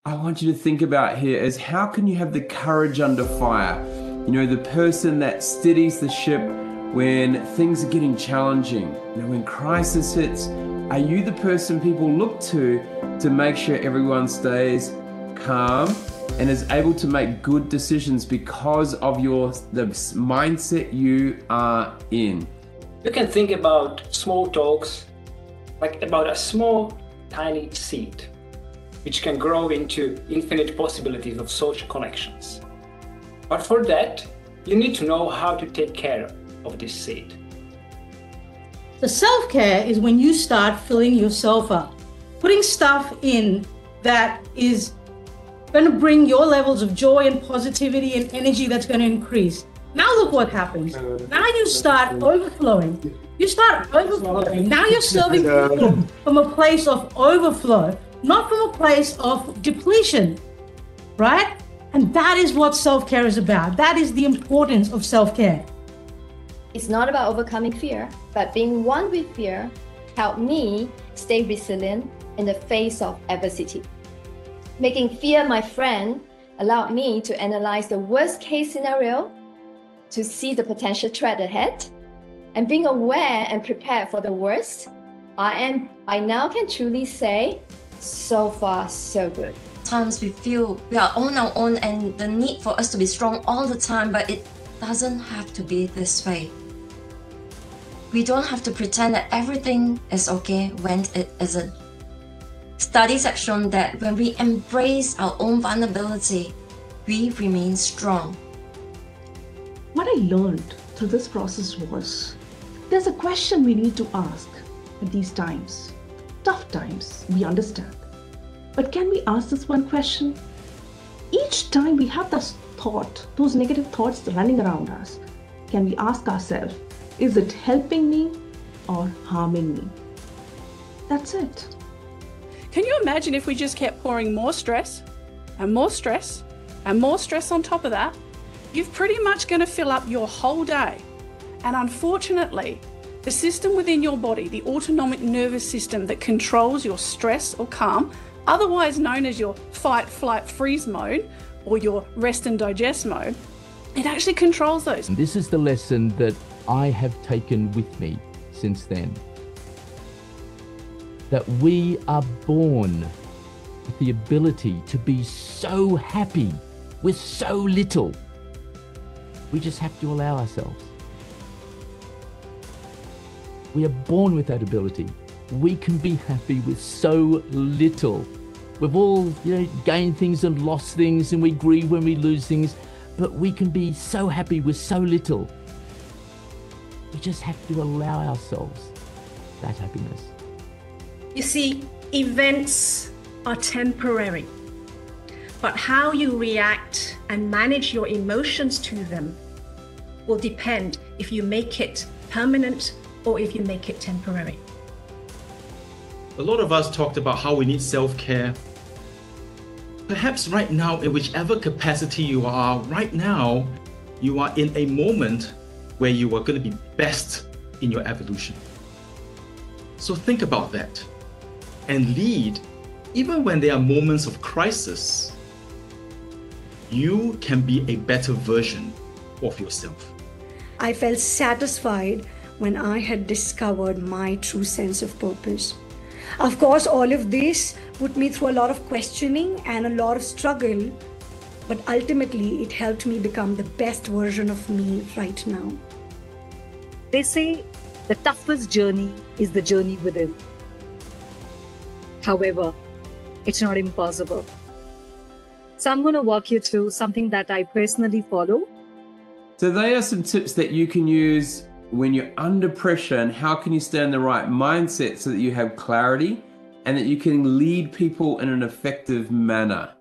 I want you to think about here is how can you have the courage under fire? You know, the person that steadies the ship when things are getting challenging, you know, when crisis hits. Are you the person people look to make sure everyone stays calm and is able to make good decisions because of the mindset you are in? You can think about small talks like about a small, tiny seed, which can grow into infinite possibilities of social connections. But for that, you need to know how to take care of this seed. The self-care is when you start filling yourself up, putting stuff in that is going to bring your levels of joy and positivity and energy that's going to increase. Now look what happens. Now you start overflowing. You start overflowing. Now you're serving people from a place of overflow, not from a place of depletion, right? And that is what self-care is about. That is the importance of self-care. It's not about overcoming fear, but being one with fear helped me stay resilient in the face of adversity. Making fear my friend allowed me to analyze the worst case scenario, to see the potential threat ahead, and being aware and prepared for the worst, I now can truly say, so far, so good. Sometimes we feel we are on our own and the need for us to be strong all the time, but it doesn't have to be this way. We don't have to pretend that everything is okay when it isn't. Studies have shown that when we embrace our own vulnerability, we remain strong. What I learned through this process was, there's a question we need to ask at these times. Tough times, we understand. But can we ask this one question? Each time we have this thought, those negative thoughts running around us, can we ask ourselves, is it helping me or harming me? That's it. Can you imagine if we just kept pouring more stress and more stress and more stress on top of that? You're pretty much going to fill up your whole day. And unfortunately, the system within your body, the autonomic nervous system that controls your stress or calm, otherwise known as your fight, flight, freeze mode or your rest and digest mode, it actually controls those. This is the lesson that I have taken with me since then. That we are born with the ability to be so happy with so little. We just have to allow ourselves. We are born with that ability. We can be happy with so little. We've all, gained things and lost things, and we grieve when we lose things, but we can be so happy with so little. We just have to allow ourselves that happiness. You see, events are temporary, but how you react and manage your emotions to them will depend if you make it permanent or if you make it temporary. A lot of us talked about how we need self-care. Perhaps right now, in whichever capacity you are, right now, you are in a moment where you are going to be best in your evolution. So think about that and lead. Even when there are moments of crisis, you can be a better version of yourself. I felt satisfied when I had discovered my true sense of purpose. Of course, all of this put me through a lot of questioning and a lot of struggle, but ultimately it helped me become the best version of me right now. They say the toughest journey is the journey within. However, it's not impossible. So I'm going to walk you through something that I personally follow. So they are some tips that you can use when you're under pressure, and how can you stay in the right mindset so that you have clarity and that you can lead people in an effective manner.